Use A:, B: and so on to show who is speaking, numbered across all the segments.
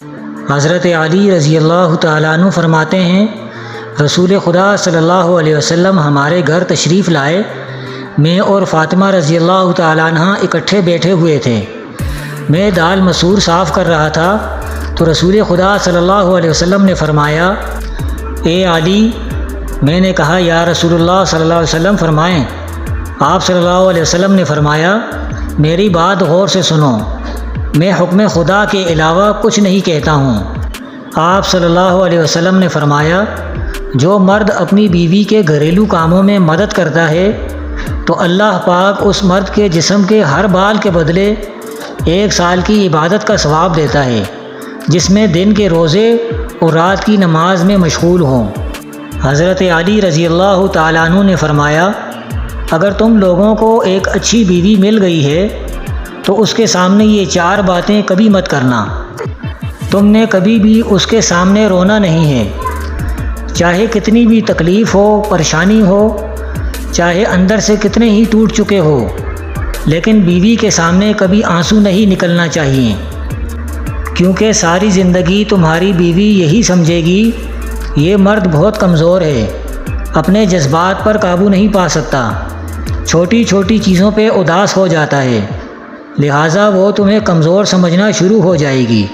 A: حضرت علی رضی اللہ تعالیٰ عنہ فرماتے ہیں، رسول خدا صلی اللہ علیہ وسلم ہمارے گھر تشریف لائے۔ میں اور فاطمہ رضی اللہ تعالیٰ عنہ اکٹھے بیٹھے ہوئے تھے۔ میں دال مسور صاف کر رہا تھا تو رسول خدا صلی اللہ علیہ وسلم نے فرمایا، اے علی۔ میں نے کہا، یا رسول اللہ صلی اللہ علیہ وسلم فرمائیں۔ آپ صلی اللہ علیہ وسلم نے فرمایا، میری بات غور سے سنو، میں حکم خدا کے علاوہ کچھ نہیں کہتا ہوں۔ آپ صلی اللہ علیہ وسلم نے فرمایا، جو مرد اپنی بیوی کے گھریلو کاموں میں مدد کرتا ہے تو اللہ پاک اس مرد کے جسم کے ہر بال کے بدلے 1 سال کی عبادت کا ثواب دیتا ہے، جس میں دن کے روزے اور رات کی نماز میں مشغول ہوں۔ حضرت علی رضی اللہ تعالیٰ عنہ نے فرمایا، اگر تم لوگوں کو ایک اچھی بیوی مل گئی ہے تو اس کے سامنے یہ 4 باتیں کبھی مت کرنا۔ تم نے کبھی بھی اس کے سامنے رونا نہیں ہے، چاہے کتنی بھی تکلیف ہو، پریشانی ہو، چاہے اندر سے کتنے ہی ٹوٹ چکے ہو، لیکن بیوی کے سامنے کبھی آنسو نہیں نکلنا چاہیے، کیونکہ ساری زندگی تمہاری بیوی یہی سمجھے گی یہ مرد بہت کمزور ہے، اپنے جذبات پر قابو نہیں پا سکتا، چھوٹی چھوٹی چیزوں پہ اداس ہو جاتا ہے، لہٰذا وہ تمہیں کمزور سمجھنا شروع ہو جائے گی۔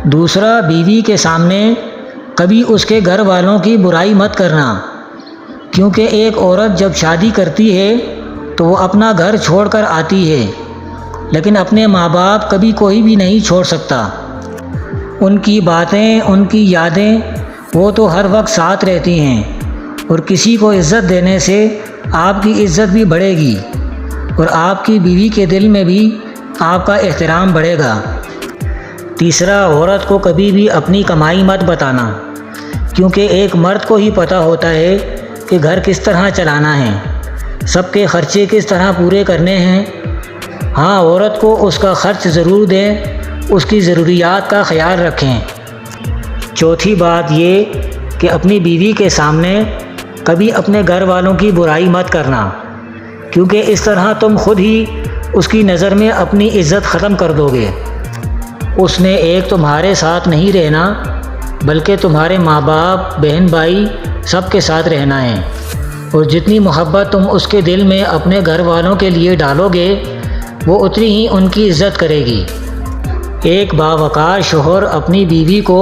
A: دوسرا، بیوی کے سامنے کبھی اس کے گھر والوں کی برائی مت کرنا، کیونکہ ایک عورت جب شادی کرتی ہے تو وہ اپنا گھر چھوڑ کر آتی ہے، لیکن اپنے ماں باپ کبھی کوئی بھی نہیں چھوڑ سکتا۔ ان کی باتیں، ان کی یادیں وہ تو ہر وقت ساتھ رہتی ہیں، اور کسی کو عزت دینے سے آپ کی عزت بھی بڑھے گی اور آپ کی بیوی کے دل میں بھی آپ کا احترام بڑھے گا۔ تیسرا، عورت کو کبھی بھی اپنی کمائی مت بتانا، کیونکہ ایک مرد کو ہی پتہ ہوتا ہے کہ گھر کس طرح چلانا ہے، سب کے خرچے کس طرح پورے کرنے ہیں۔ ہاں، عورت کو اس کا خرچ ضرور دیں، اس کی ضروریات کا خیال رکھیں۔ چوتھی بات یہ کہ اپنی بیوی کے سامنے کبھی اپنے گھر والوں کی برائی مت کرنا، کیونکہ اس طرح تم خود ہی اس کی نظر میں اپنی عزت ختم کر دو گے۔ اس نے ایک تمہارے ساتھ نہیں رہنا، بلکہ تمہارے ماں باپ، بہن بھائی سب کے ساتھ رہنا ہے، اور جتنی محبت تم اس کے دل میں اپنے گھر والوں کے لیے ڈالو گے وہ اتنی ہی ان کی عزت کرے گی۔ ایک باوقار شوہر اپنی بیوی کو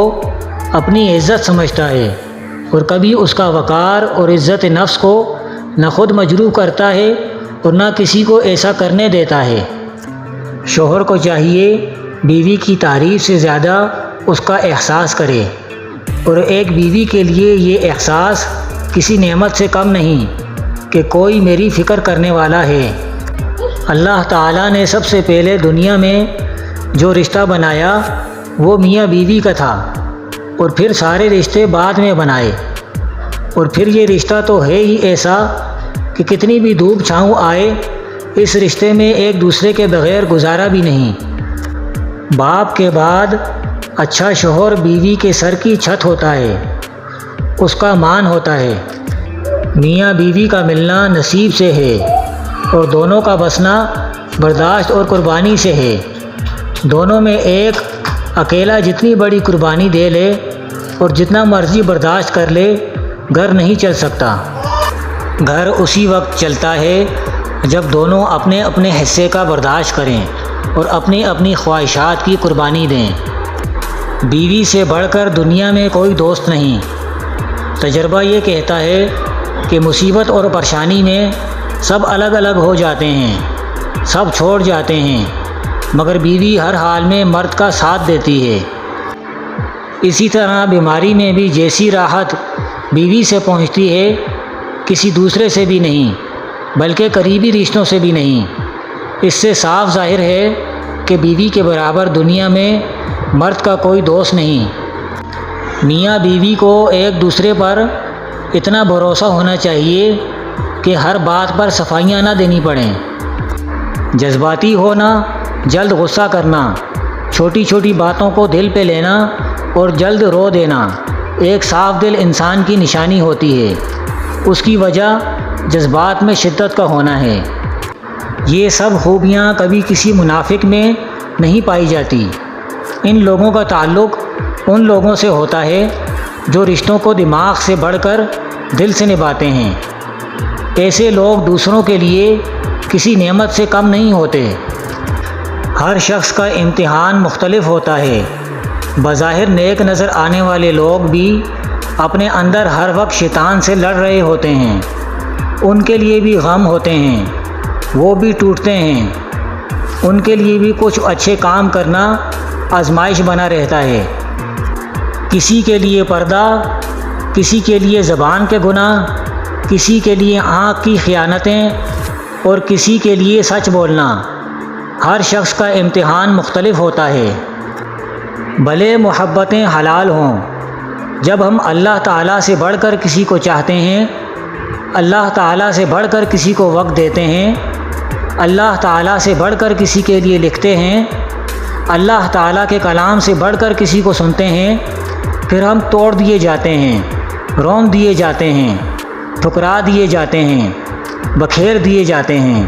A: اپنی عزت سمجھتا ہے، اور کبھی اس کا وقار اور عزت نفس کو نہ خود مجروح کرتا ہے اور نہ کسی کو ایسا کرنے دیتا ہے۔ شوہر کو چاہیے بیوی کی تعریف سے زیادہ اس کا احساس کرے، اور ایک بیوی کے لیے یہ احساس کسی نعمت سے کم نہیں کہ کوئی میری فکر کرنے والا ہے۔ اللہ تعالیٰ نے سب سے پہلے دنیا میں جو رشتہ بنایا وہ میاں بیوی کا تھا، اور پھر سارے رشتے بعد میں بنائے، اور پھر یہ رشتہ تو ہے ہی ایسا کہ کتنی بھی دھوپ چھاؤں آئے اس رشتے میں ایک دوسرے کے بغیر گزارا بھی نہیں۔ باپ کے بعد اچھا شوہر بیوی کے سر کی چھت ہوتا ہے، اس کا مان ہوتا ہے۔ میاں بیوی کا ملنا نصیب سے ہے، اور دونوں کا بسنا برداشت اور قربانی سے ہے۔ دونوں میں ایک اکیلا جتنی بڑی قربانی دے لے اور جتنا مرضی برداشت کر لے، گھر نہیں چل سکتا۔ گھر اسی وقت چلتا ہے جب دونوں اپنے اپنے حصے کا برداشت کریں اور اپنی اپنی خواہشات کی قربانی دیں۔ بیوی سے بڑھ کر دنیا میں کوئی دوست نہیں۔ تجربہ یہ کہتا ہے کہ مصیبت اور پریشانی میں سب الگ الگ ہو جاتے ہیں، سب چھوڑ جاتے ہیں، مگر بیوی ہر حال میں مرد کا ساتھ دیتی ہے۔ اسی طرح بیماری میں بھی جیسی راحت بیوی سے پہنچتی ہے، کسی دوسرے سے بھی نہیں، بلکہ قریبی رشتوں سے بھی نہیں۔ اس سے صاف ظاہر ہے کہ بیوی کے برابر دنیا میں مرد کا کوئی دوست نہیں۔ میاں بیوی کو ایک دوسرے پر اتنا بھروسہ ہونا چاہیے کہ ہر بات پر صفائیاں نہ دینی پڑیں۔ جذباتی ہونا، جلد غصہ کرنا، چھوٹی چھوٹی باتوں کو دل پہ لینا اور جلد رو دینا ایک صاف دل انسان کی نشانی ہوتی ہے۔ اس کی وجہ جذبات میں شدت کا ہونا ہے۔ یہ سب خوبیاں کبھی کسی منافق میں نہیں پائی جاتی۔ ان لوگوں کا تعلق ان لوگوں سے ہوتا ہے جو رشتوں کو دماغ سے بڑھ کر دل سے نبھاتے ہیں۔ ایسے لوگ دوسروں کے لیے کسی نعمت سے کم نہیں ہوتے۔ ہر شخص کا امتحان مختلف ہوتا ہے۔ بظاہر نیک نظر آنے والے لوگ بھی اپنے اندر ہر وقت شیطان سے لڑ رہے ہوتے ہیں۔ ان کے لیے بھی غم ہوتے ہیں، وہ بھی ٹوٹتے ہیں۔ ان کے لیے بھی کچھ اچھے کام کرنا آزمائش بنا رہتا ہے۔ کسی کے لیے پردہ، کسی کے لیے زبان کے گناہ، کسی کے لیے آنکھ کی خیانتیں اور کسی کے لیے سچ بولنا۔ ہر شخص کا امتحان مختلف ہوتا ہے۔ بھلے محبتیں حلال ہوں، جب ہم اللہ تعالیٰ سے بڑھ کر کسی کو چاہتے ہیں، اللہ تعالیٰ سے بڑھ کر کسی کو وقت دیتے ہیں، اللہ تعالیٰ سے بڑھ کر کسی کے لیے لکھتے ہیں، اللہ تعالیٰ کے کلام سے بڑھ کر کسی کو سنتے ہیں، پھر ہم توڑ دیے جاتے ہیں، رون دیے جاتے ہیں، ٹھکرا دیے جاتے ہیں، بکھیر دیے جاتے ہیں۔